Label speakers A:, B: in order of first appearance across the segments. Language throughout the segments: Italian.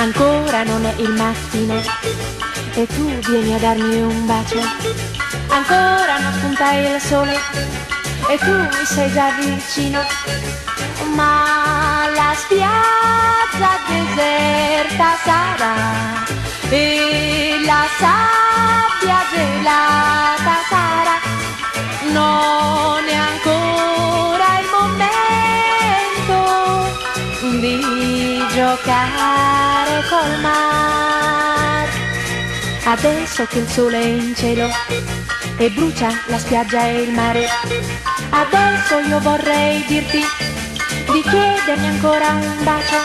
A: Ancora non è il mattino e tu vieni a darmi un bacio. Ancora non spunta il sole e tu mi sei già vicino. Ma la spiaggia deserta sarà e la sabbia gelata sarà. Non è ancora il momento di giocare col mar. Adesso che il sole è in cielo e brucia la spiaggia e il mare, adesso io vorrei dirti di chiedermi ancora un bacio.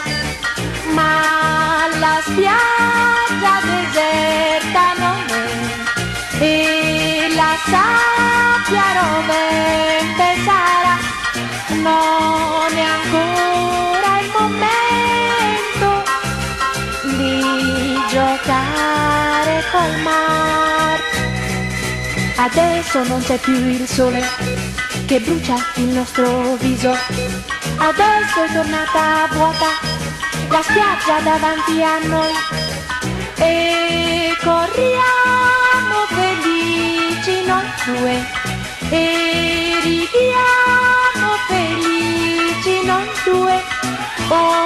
A: Ma la spiaggia deserta non è e la sabbia rovente sarà. Non è ancora il momento di giocare col mar. Adesso non c'è più il sole che brucia il nostro viso, adesso è tornata vuota la spiaggia davanti a noi e corriamo felici noi due e righiamo felici noi due. Oh,